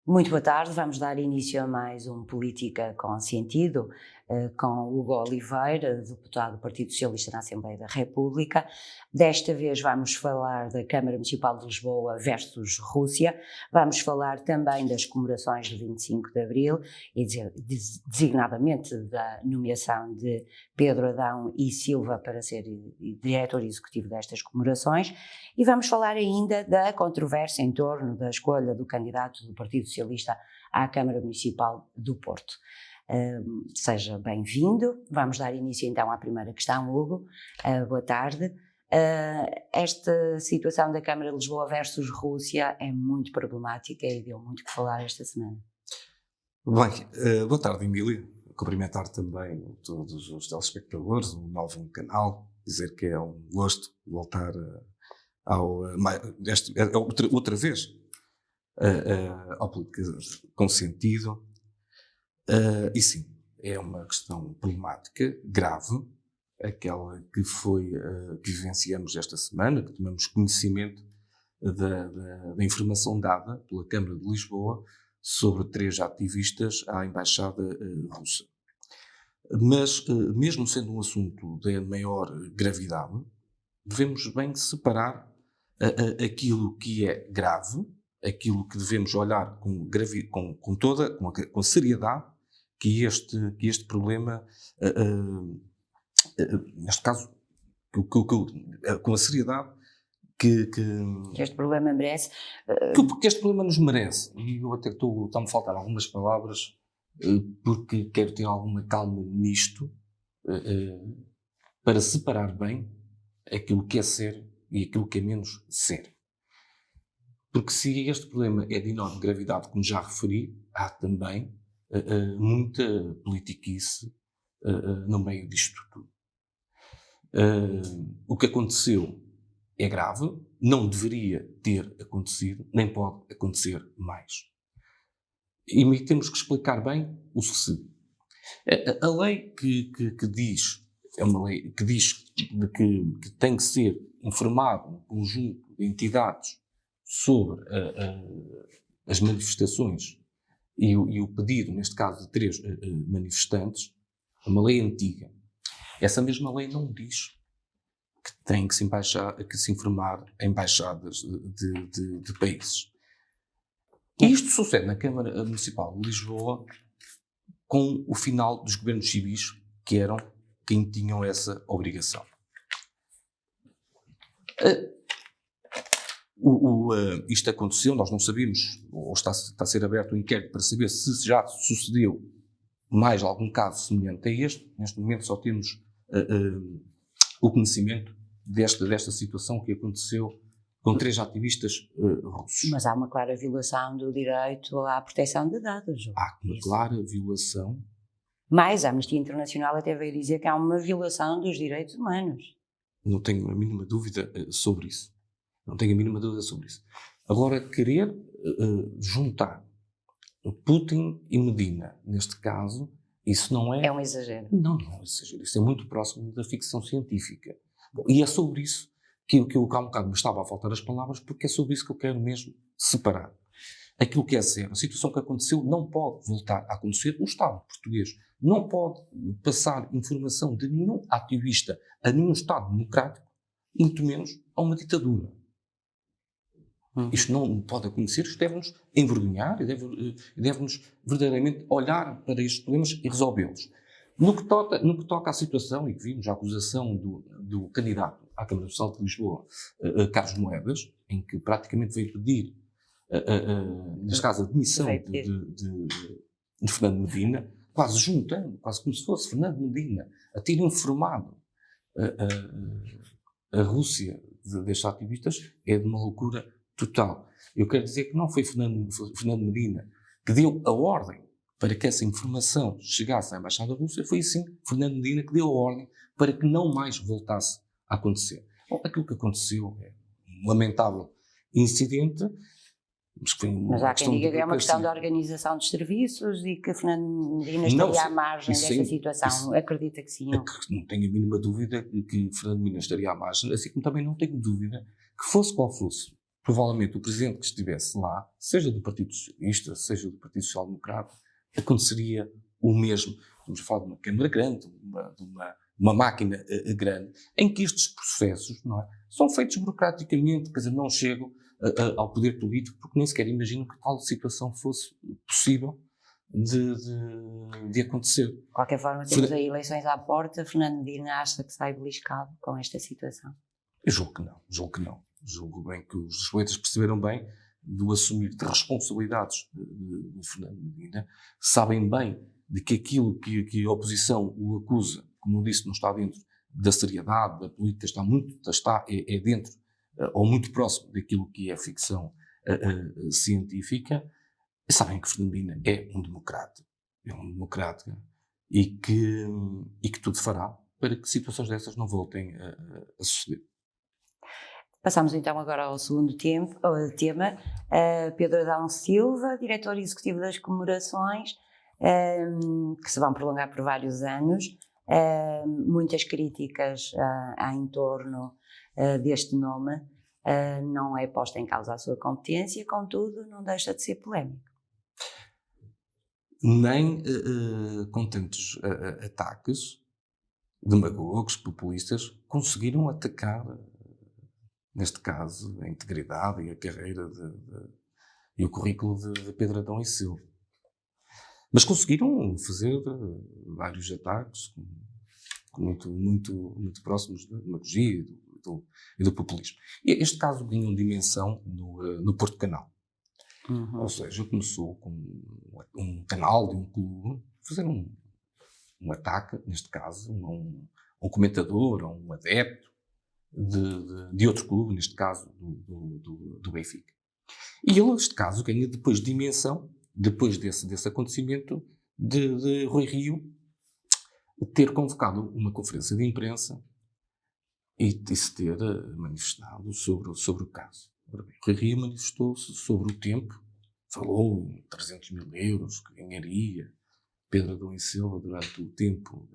Muito boa tarde, vamos dar início a mais um Política com Sentido, com Hugo Oliveira, deputado do Partido Socialista na Assembleia da República. Desta vez vamos falar da Câmara Municipal de Lisboa versus Rússia, vamos falar também das comemorações do 25 de Abril e designadamente da nomeação de Pedro Adão e Silva para ser diretor executivo destas comemorações e vamos falar ainda da controvérsia em torno da escolha do candidato do Partido Socialista à Câmara Municipal do Porto. Seja bem-vindo. Vamos dar início então à primeira questão, Hugo. Boa tarde. Esta situação da Câmara de Lisboa versus Rússia é muito problemática e deu muito que falar esta semana. Bem, boa tarde, Emília. Cumprimentar também todos os telespectadores, o novo canal, dizer que é um gosto voltar outra vez ao Política com Sentido. E sim, é uma questão problemática, grave, aquela que vivenciamos esta semana, que tomamos conhecimento da informação dada pela Câmara de Lisboa sobre 3 ativistas à Embaixada Russa. Mas, mesmo sendo um assunto de maior gravidade, devemos bem separar aquilo que é grave, aquilo que devemos olhar com toda a seriedade que este problema, neste caso, com a seriedade que este problema merece. Que este problema nos merece. E eu até estão-me a faltar algumas palavras, porque quero ter alguma calma nisto, para separar bem aquilo que é ser e aquilo que é menos ser. Porque se este problema é de enorme gravidade, como já referi, há também muita politiquice no meio disto tudo. O que aconteceu é grave, não deveria ter acontecido, nem pode acontecer mais. E temos que explicar bem o sucedido. A lei que diz, é uma lei que diz que tem que ser informado um conjunto de entidades sobre as manifestações e o pedido, neste caso, de 3 manifestantes, é uma lei antiga. Essa mesma lei não diz que tem que se informar a embaixadas de países. E isto sucede na Câmara Municipal de Lisboa com o final dos governos civis, que eram quem tinham essa obrigação. Isto aconteceu, nós não sabemos, ou está a ser aberto um inquérito para saber se já sucedeu mais algum caso semelhante a este. Neste momento só temos o conhecimento desta situação que aconteceu com 3 ativistas russos. Mas há uma clara violação do direito à proteção de dados. Há uma clara violação. Mas a Amnistia Internacional até veio dizer que há uma violação dos direitos humanos. Não tenho a mínima dúvida sobre isso. Não tenho a mínima dúvida sobre isso. Agora, querer juntar Putin e Medina, neste caso, isso não é... É um exagero. Não é um exagero. Isso é muito próximo da ficção científica. Bom, e é sobre isso que eu há um bocado me estava a faltar as palavras, porque é sobre isso que eu quero mesmo separar. Aquilo que é ser, a situação que aconteceu não pode voltar a acontecer. O Estado português não pode passar informação de nenhum ativista a nenhum Estado democrático, muito menos a uma ditadura. Isto não pode acontecer, isto deve-nos envergonhar e deve-nos verdadeiramente olhar para estes problemas e resolvê-los. No que toca à situação, e que vimos a acusação do candidato à Câmara Municipal de Lisboa, Carlos Moedas, em que praticamente veio pedir, neste caso, a demissão de Fernando Medina, quase juntando, quase como se fosse Fernando Medina a ter informado a Rússia destes ativistas, é de uma loucura total. Eu quero dizer que não foi Fernando Medina que deu a ordem para que essa informação chegasse à Embaixada Russa, foi sim Fernando Medina que deu a ordem para que não mais voltasse a acontecer. Bom, aquilo que aconteceu é um lamentável incidente, mas há quem diga que é uma questão de organização dos serviços e que Fernando Medina estaria à margem desta situação. Acredita que sim? Não tenho a mínima dúvida que Fernando Medina estaria à margem, assim como também não tenho dúvida que fosse qual fosse provavelmente o presidente que estivesse lá, seja do Partido Socialista, seja do Partido Social Democrata, aconteceria o mesmo. Estamos a falar de uma Câmara grande, uma máquina grande, em que estes processos, não é, são feitos burocraticamente, quer dizer, não chegam ao poder político, porque nem sequer imaginam que tal situação fosse possível de acontecer. De qualquer forma, temos aí eleições à porta. Fernando Medina acha que sai beliscado com esta situação? Eu julgo que não. Julgo bem que os lisboetas perceberam bem do assumir de responsabilidades de Fernando Medina, sabem bem de que aquilo que a oposição o acusa, como eu disse, não está dentro da seriedade, da política, é dentro, ou muito próximo daquilo que é a ficção científica, e sabem que Fernando Medina é um democrata e que tudo fará para que situações dessas não voltem a suceder. Passamos então agora ao segundo tema. Pedro Adão Silva, diretor executivo das comemorações, que se vão prolongar por vários anos. Muitas críticas há em torno deste nome. Não é posta em causa a sua competência, contudo, não deixa de ser polémico. Nem com tantos ataques demagogos, populistas, conseguiram atacar, neste caso, a integridade e a carreira e o currículo de Pedro Adão e Silva. Mas conseguiram fazer vários ataques muito próximos da demagogia e do populismo. E este caso ganhou dimensão no Porto Canal. Uhum. Ou seja, começou com um canal de um clube fazer um ataque, neste caso, a um comentador, a um adepto de outro clube, neste caso do Benfica. E ele, neste caso, ganha depois dimensão, depois desse acontecimento, de Rui Rio ter convocado uma conferência de imprensa e se ter manifestado sobre o caso. Rui Rio manifestou-se sobre o tempo, falou em 300 mil euros que ganharia Pedro Adão e Silva durante o tempo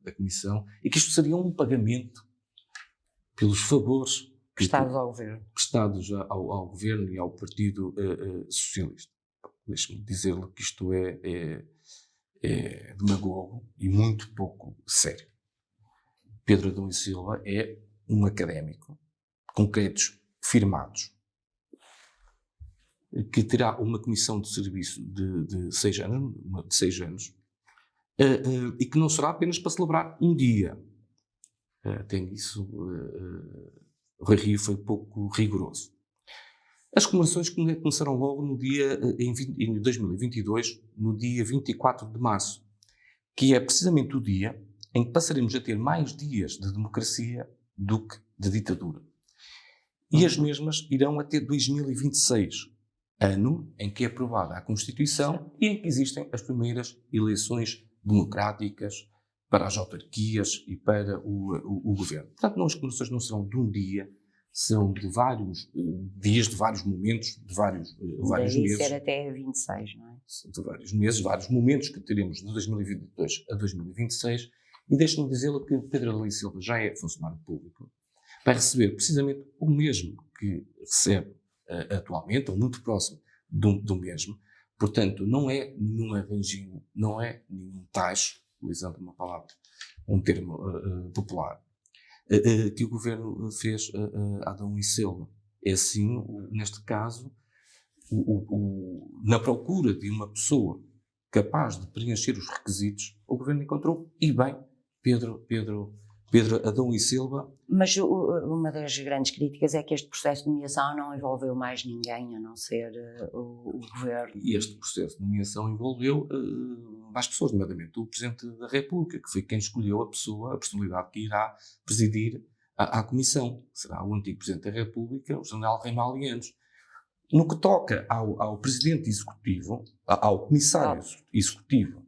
da comissão e que isto seria um pagamento pelos favores prestados ao governo. Prestados ao governo e ao Partido Socialista. Deixe-me dizer-lhe que isto é demagogo e muito pouco sério. Pedro Adão e Silva é um académico com créditos firmados que terá uma comissão de serviço de 6 anos, e que não será apenas para celebrar um dia. Tem isso, o Rui Rio foi pouco rigoroso. As comemorações começaram logo em 2022, no dia 24 de março, que é precisamente o dia em que passaremos a ter mais dias de democracia do que de ditadura. E as mesmas irão até 2026, ano em que é aprovada a Constituição e em que existem as primeiras eleições democráticas para as autarquias e para o governo. Portanto, as comemorações não serão de um dia, são de vários dias, de vários momentos, de vários meses. Ser até 26, não é? De vários meses, vários momentos que teremos de 2022 a 2026. E deixe-me dizer-lhe que Pedro Adão e Silva já é funcionário público, vai receber precisamente o mesmo que recebe atualmente, ou muito próximo do mesmo. Portanto, não é nenhum arranjinho, não é nenhum tacho, utilizando uma palavra, um termo popular, que o governo fez a Adão e Silva. É assim, neste caso, na procura de uma pessoa capaz de preencher os requisitos, o governo encontrou, e bem, Pedro Adão e Silva. Mas uma das grandes críticas é que este processo de nomeação não envolveu mais ninguém, a não ser o governo. E este processo de nomeação envolveu mais pessoas, nomeadamente o Presidente da República, que foi quem escolheu a personalidade que irá presidir a Comissão. Será o antigo Presidente da República, o General Ramalhianos. No que toca ao Presidente Executivo, ao Comissário Executivo,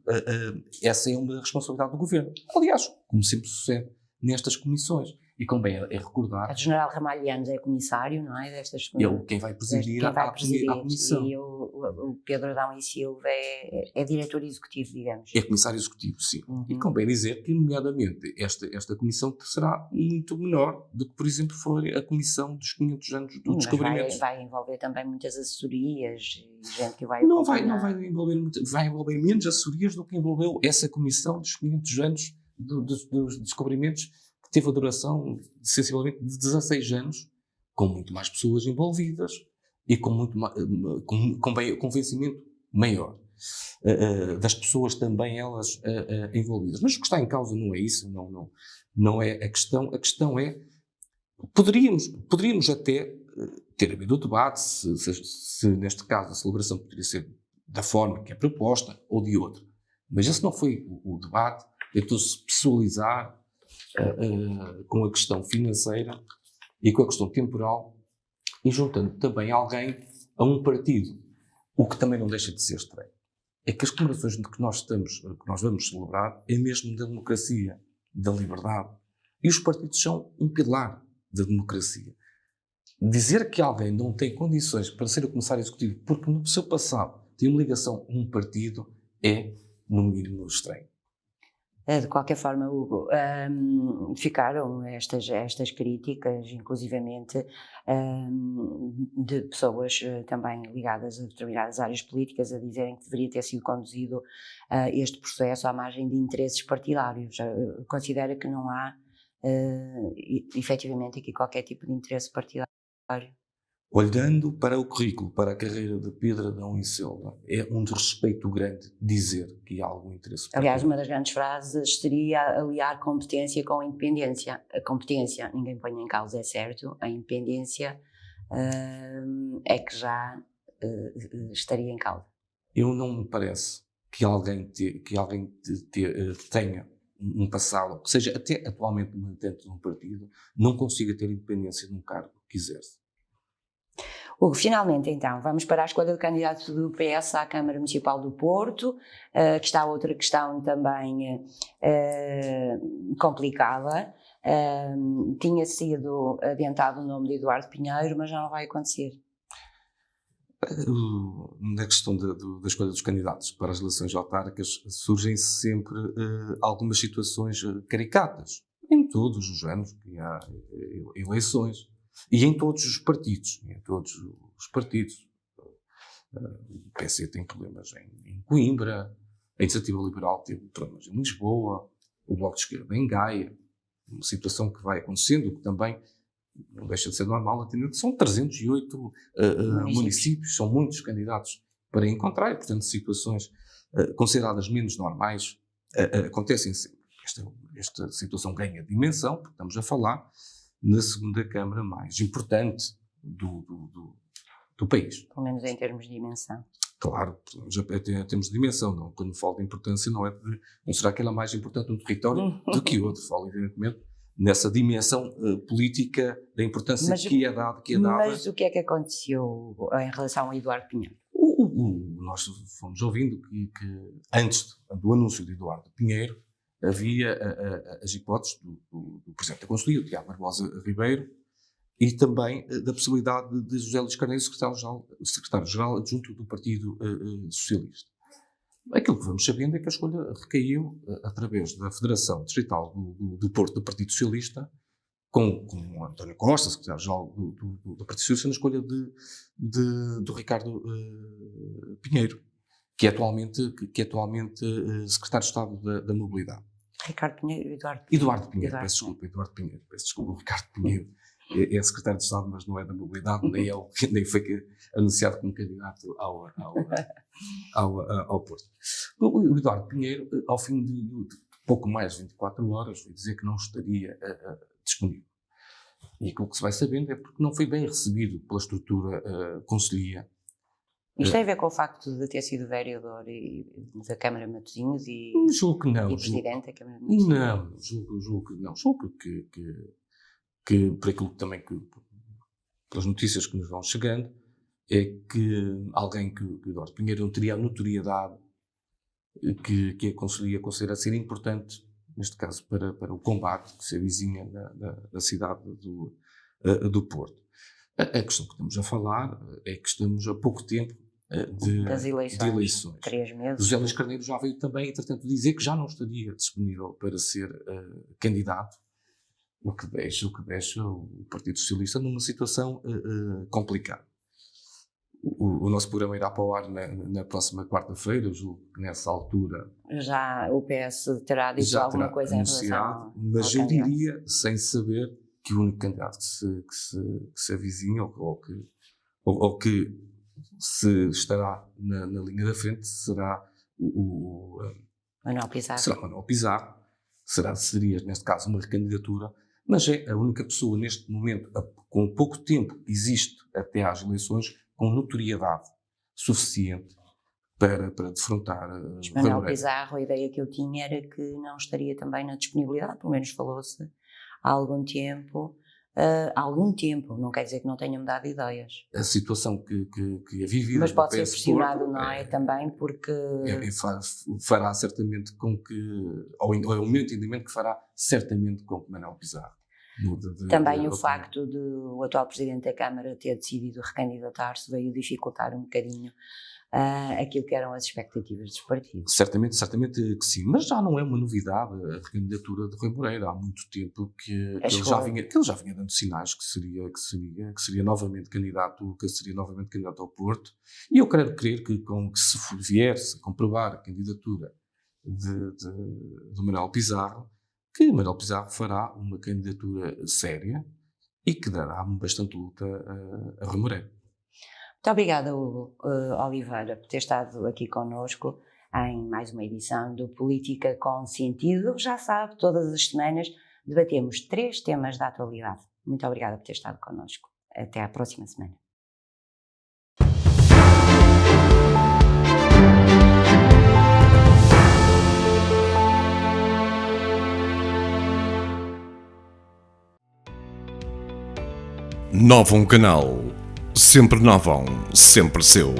essa é uma responsabilidade do Governo. Aliás, como sempre sucede nestas comissões. E convém é recordar. O general Ramalhianos é comissário, não é? Destas Quem vai presidir a comissão. E o Pedro Adão e Silva é diretor executivo, digamos. É comissário executivo, sim. E convém dizer que, nomeadamente, esta comissão será muito menor do que, por exemplo, foi a comissão dos 500 anos do descobrimento. Vai envolver também muitas assessorias e gente que vai Não vai envolver menos assessorias do que envolveu essa comissão dos 500 anos dos descobrimentos, que teve a duração sensivelmente de 16 anos, com muito mais pessoas envolvidas e com muito com convencimento maior das pessoas também elas envolvidas. Mas o que está em causa não é isso, não é a questão. A questão é, poderíamos até ter havido o debate se neste caso a celebração poderia ser da forma que é proposta ou de outra. Mas esse não foi o debate. Tentou-se pessoalizar com a questão financeira e com a questão temporal e juntando também alguém a um partido. O que também não deixa de ser estranho é que as comemorações que nós vamos celebrar é mesmo da democracia, da liberdade. E os partidos são um pilar da democracia. Dizer que alguém não tem condições para ser o comissário executivo porque no seu passado tem uma ligação a um partido é, no mínimo, estranho. De qualquer forma, Hugo, ficaram estas críticas, inclusivamente de pessoas também ligadas a determinadas áreas políticas, a dizerem que deveria ter sido conduzido este processo à margem de interesses partidários. Considera que não há, efetivamente, aqui qualquer tipo de interesse partidário? Olhando para o currículo, para a carreira de Pedro Adão e Silva, é um desrespeito grande dizer que há algum interesse partidário. Aliás, uma das grandes frases seria aliar competência com independência. A competência ninguém põe em causa, é certo. A independência é que já estaria em causa. Eu não me parece que alguém tenha um passado, que seja até atualmente militante de um partido, não consiga ter independência num cargo que exerce. Hugo, finalmente então, vamos para a escolha do candidato do PS à Câmara Municipal do Porto, que está outra questão também complicada. Tinha sido adiantado o nome de Eduardo Pinheiro, mas já não vai acontecer. Na questão da escolha dos candidatos para as eleições autárquicas surgem sempre algumas situações caricatas. Em todos os anos que há eleições. E em todos os partidos. O PC tem problemas em Coimbra, a Iniciativa Liberal teve problemas em Lisboa, o Bloco de Esquerda em Gaia, uma situação que vai acontecendo, que também não deixa de ser normal, atendendo, são 308 municípios, são muitos candidatos para encontrar, e portanto situações consideradas menos normais acontecem sempre. Esta situação ganha dimensão, porque estamos a falar na segunda Câmara mais importante do país. Pelo menos em termos de dimensão. Claro, já temos dimensão. Não? Quando falo de importância, não será que ela é mais importante no território do que outro. Falo, evidentemente, nessa dimensão política da importância que é dada. Mas o que é que aconteceu em relação a Eduardo Pinheiro? Nós fomos ouvindo que antes do anúncio de Eduardo Pinheiro, havia as hipóteses do Presidente da Conselhia, o Tiago Barbosa Ribeiro, e também da possibilidade de José Luís Carneiro, secretário-geral adjunto do Partido Socialista. Aquilo que vamos sabendo é que a escolha recaiu através da Federação Distrital do Porto do Partido Socialista, com António Costa, secretário-geral do Partido Socialista, na escolha do Ricardo Pinheiro, que é atualmente secretário de Estado da Mobilidade. Ricardo Pinheiro, Eduardo Pinheiro, peço desculpa, o Ricardo Pinheiro é secretário de Estado, mas não é da Mobilidade, nem foi anunciado como candidato ao Porto. O Eduardo Pinheiro, ao fim de pouco mais de 24 horas, foi dizer que não estaria disponível. E aquilo que se vai sabendo é porque não foi bem recebido pela estrutura conselhia. Isto tem a ver com o facto de ter sido vereador da Câmara de Matosinhos e presidente da Câmara de Matosinhos? Não, julgo que não. Julgo que por aquilo também pelas notícias que nos vão chegando, é que alguém que Eduardo Pinheiro não teria a notoriedade que a Conselhia considera ser importante neste caso para o combate que se avizinha na cidade do Porto. A questão que estamos a falar é que estamos a pouco tempo das eleições. 3 meses. José Luís Carneiro já veio também, entretanto, dizer que já não estaria disponível para ser candidato, o que deixa o Partido Socialista numa situação complicada. O nosso programa irá para o ar na próxima quarta-feira, eu julgo que nessa altura já o PS terá dito alguma coisa em relação mas eu diria, sem saber, que o único candidato que se avizinha ou que se estará na linha da frente será o Manuel Pizarro. Será Manuel Pizarro, seria neste caso uma recandidatura, mas é a única pessoa neste momento, com pouco tempo que existe até às eleições, com notoriedade suficiente para defrontar Manuel Pizarro. A ideia que eu tinha era que não estaria também na disponibilidade, pelo menos falou-se há algum tempo, não quer dizer que não tenha mudado ideias. A situação que é vivida, mas pode ser pressionado, não é? Também porque fará certamente com que, ou é o meu entendimento, que fará certamente com que Manuel Pizarro também o facto de o atual Presidente da Câmara ter decidido recandidatar-se veio dificultar um bocadinho aquilo que eram as expectativas dos partidos. Certamente que sim, mas já não é uma novidade a recandidatura de Rui Moreira. Há muito tempo que ele já vinha dando sinais que seria novamente candidato ao Porto, e eu quero crer que se vier-se a comprovar a candidatura de Manuel Pizarro, que Manuel Pizarro fará uma candidatura séria e que dará bastante luta a Rui Moreira. Muito obrigada, Hugo Oliveira, por ter estado aqui connosco em mais uma edição do Política com Sentido. Já sabe, todas as semanas debatemos 3 temas da atualidade. Muito obrigada por ter estado connosco. Até à próxima semana. Novum Canal. Sempre Novum, sempre seu.